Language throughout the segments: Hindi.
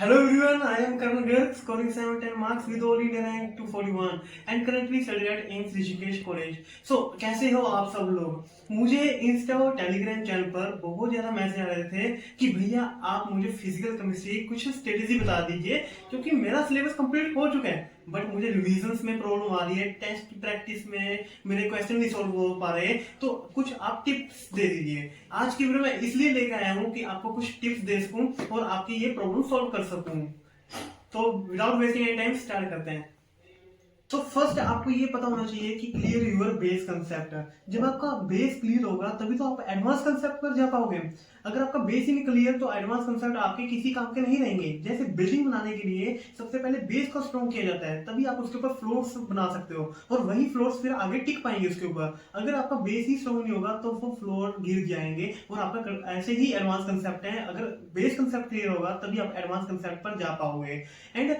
Hello everyone, I am Karan Garg, scoring 710 marks with all India rank 241 and currently study at AIMS Rishikesh College. So कैसे हो आप सब लोग? मुझे इंस्टा और टेलीग्राम चैनल पर बहुत ज्यादा मैसेज आ रहे थे कि भैया आप मुझे फिजिकल केमिस्ट्री कुछ स्ट्रेटेजी बता दीजिए क्योंकि मेरा सिलेबस कंप्लीट हो चुका है बट मुझे रिविजन्स में प्रॉब्लम आ रही है, टेस्ट प्रैक्टिस में मेरे क्वेश्चन नहीं सॉल्व हो पा रहे, तो कुछ आप टिप्स दे दीजिए। आज की वीडियो में इसलिए लेकर आया हूँ कि आपको कुछ टिप्स दे सकूं और आपकी ये प्रॉब्लम सॉल्व कर सकूं। तो without wasting any time start करते हैं। तो फर्स्ट आपको ये पता होना चाहिए कि क्लियर यूर बेस कंसेप्ट। जब आपका बेस क्लियर होगा तभी तो आप एडवांस कंसेप्ट पर जा पाओगे। अगर आपका बेस ही नहीं क्लियर तो एडवांस कंसेप्ट आपके किसी काम के नहीं रहेंगे। जैसे बिल्डिंग बनाने के लिए सबसे पहले बेस को स्ट्रॉन्ग किया जाता है, तभी आप उसके ऊपर फ्लोर्स बना सकते हो और वही फ्लोर्स फिर आगे टिक पाएंगे उसके ऊपर। अगर आपका बेस ही स्ट्रॉन्ग नहीं होगा तो वो फ्लोर गिर जाएंगे और आपका ऐसे ही एडवांस कंसेप्ट है। अगर बेस कंसेप्ट क्लियर होगा तभी आप एडवांस कंसेप्ट पर जा पाओगे। एंड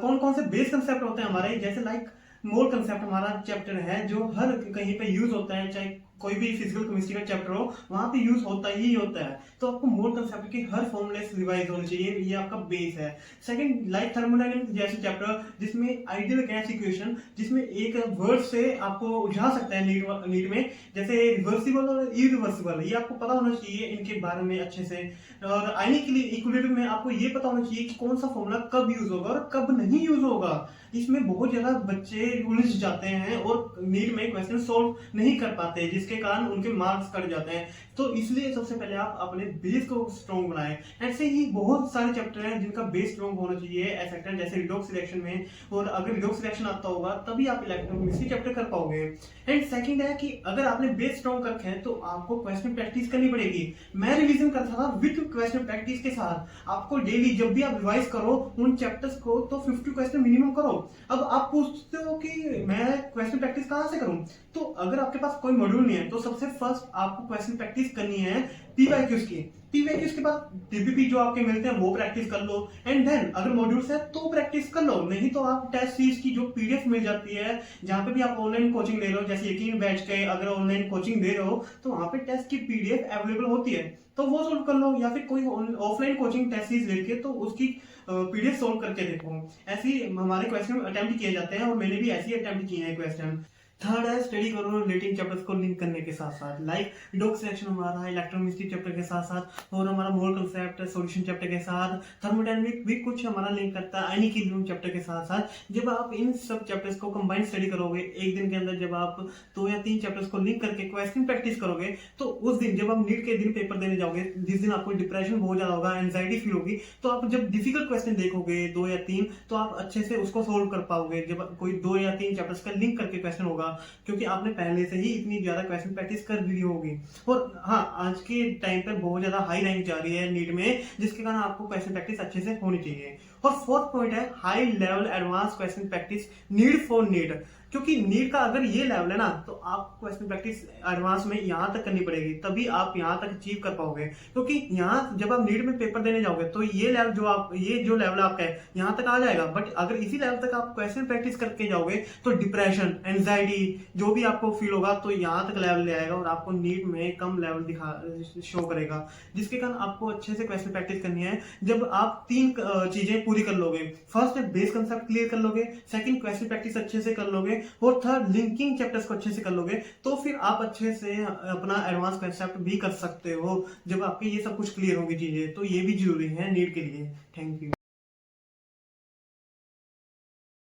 कौन कौन से बेस कंसेप्ट होते हैं हमारे, जैसे लाइक मोल कंसेप्ट हमारा चैप्टर है जो हर कहीं पे यूज होता है, चाहे कोई भी फिजिकल केमिस्ट्री का चैप्टर हो वहां पे यूज होता ही होता है। तो आपको मोल कंसेप्ट की हर फॉर्मूलेस रिवाइज होनी चाहिए, ये आपका बेस है। सेकंड लाइक थर्मोडायनेमिक्स जैसे चैप्टर जिसमें आइडियल गैस इक्वेशन, जिसमें एक वर्ड से आपको उलझा सकता है नीट में, जैसे रिवर्सिबल और इरिवर्सिबल, ये आपको पता होना चाहिए इनके बारे में अच्छे से। और आयनिक इक्विलिब्रियम में आपको ये पता होना चाहिए कि कौन सा फॉर्मूला कब यूज होगा और कब नहीं यूज होगा। इसमें बहुत ज्यादा बच्चे उलझ जाते हैं और नीट में क्वेश्चन सोल्व नहीं कर पाते जिसके कारण उनके मार्क्स कट जाते हैं। तो इसलिए सबसे पहले आप अपने बेस को स्ट्रॉन्ग बनाएं। ऐसे ही बहुत सारे चैप्टर हैं जिनका बेस स्ट्रॉन्ग होना चाहिए एक्सेप्टर, जैसे रिडॉक्स रिएक्शन में, और अगर रिडॉक्स रिएक्शन आता होगा तभी आप इलेक्ट्रोकेमिस्ट्री चैप्टर कर पाओगे। एंड सेकंड है कि अगर आपने बेस स्ट्रॉन्ग कर रखे हैं तो आपको क्वेश्चन प्रैक्टिस करनी पड़ेगी। मैं रिवीजन करता था विद क्वेश्चन प्रैक्टिस के साथ। आपको डेली जब भी आप रिवाइज करो उन चैप्टर्स को तो 50 क्वेश्चन मिनिमम करो। अब आप पूछते हो कि मैं क्वेश्चन प्रैक्टिस कहां से करूं, तो अगर आपके पास कोई मॉड्यूल नहीं है तो सबसे फर्स्ट आपको क्वेश्चन प्रैक्टिस करनी है पीवाईक्यूज की। पीवाईक्यूज के बाद डीबीपी जो आपके मिलते हैं वो प्रैक्टिस कर लो। एंड देन अगर मॉड्यूल्स है तो प्रैक्टिस कर लो, नहीं तो आप टेस्ट सीरीज की जो पीडीएफ मिल जाती है जहां पे भी आप ऑनलाइन कोचिंग ले रहे हो, जैसे यकीन बैच के अगर ऑनलाइन कोचिंग दे रहे हो तो वहां पे टेस्ट की पीडीएफ अवेलेबल होती है, तो वो सोल्व कर लो। या फिर कोई ऑफलाइन कोचिंग टेस्ट सीरीज लेके तो उसकी पीडीएफ सोल्व करके देखो। ऐसे ही हमारे क्वेश्चन अटेम्प्ट किए जाते हैं और मैंने भी ऐसे ही अटेम्प्ट किए हैं क्वेश्चन। थर्ड है स्टडी करो रिलेटिंग चैप्टर्स को लिंक करने के साथ साथ, लाइक रिडॉक्स रिएक्शन हमारा इलेक्ट्रोकेमिस्ट्री चैप्टर के साथ साथ और हमारा मोल कंसेप्ट सॉल्यूशन चैप्टर के साथ, थर्मोडायनामिक भी कुछ हमारा लिंक करता है आयनिक इक्विलिब्रियम चैप्टर के साथ साथ। जब आप इन सब चैप्टर्स को कंबाइंड स्टडी करोगे एक दिन के अंदर, जब आप 2 या 3 चैप्टर्स को लिंक करके क्वेश्चन प्रैक्टिस करोगे तो उस दिन जब आप नीट के दिन पेपर देने जाओगे, जिस दिन आपको डिप्रेशन बहुत ज्यादा होगा, एंजाइटी फील होगी, तो आप जब डिफिकल्ट क्वेश्चन देखोगे 2 या 3 तो आप अच्छे से उसको सोल्व कर पाओगे जब कोई 2 या 3 चैप्टर्स का लिंक करके क्वेश्चन होगा, क्योंकि आपने पहले से ही इतनी ज्यादा क्वेश्चन प्रैक्टिस कर ली होगी। और हाँ, आज के टाइम पर बहुत ज्यादा हाई रैंक जा रही है नीट में, जिसके कारण आपको क्वेश्चन प्रैक्टिस अच्छे से होनी चाहिए। और फोर्थ पॉइंट है high level advance question practice need for NEET, क्योंकि नीट का अगर ये लेवल है ना तो आप क्वेश्चन प्रैक्टिस एडवांस में यहां तक करनी पड़ेगी, तभी आप यहां तक अचीव कर पाओगे। क्योंकि यहाँ जब आप नीट में पेपर देने जाओगे तो ये लेवल जो लेवल आपका है यहाँ तक आ जाएगा, बट अगर इसी लेवल तक आप क्वेश्चन प्रैक्टिस करके जाओगे तो डिप्रेशन, एंजाइटी जो भी आपको फील होगा तो यहाँ तक लेवल ले आएगा और आपको नीट में कम लेवल शो करेगा, जिसके कारण आपको अच्छे से क्वेश्चन प्रैक्टिस करनी है। जब आप 3 चीजें पूरी कर लोगे, फर्स्ट है बेस कंसेप्ट क्लियर कर लोगे, सेकंड क्वेश्चन प्रैक्टिस अच्छे से कर लोगे और थर्ड लिंकिंग चैप्टर्स को अच्छे से कर लोगे, तो फिर आप अच्छे से अपना एडवांस कंसेप्ट भी कर सकते हो जब आपके ये सब कुछ क्लियर होगी चीजें। तो ये भी जरूरी है नीट के लिए। Thank you.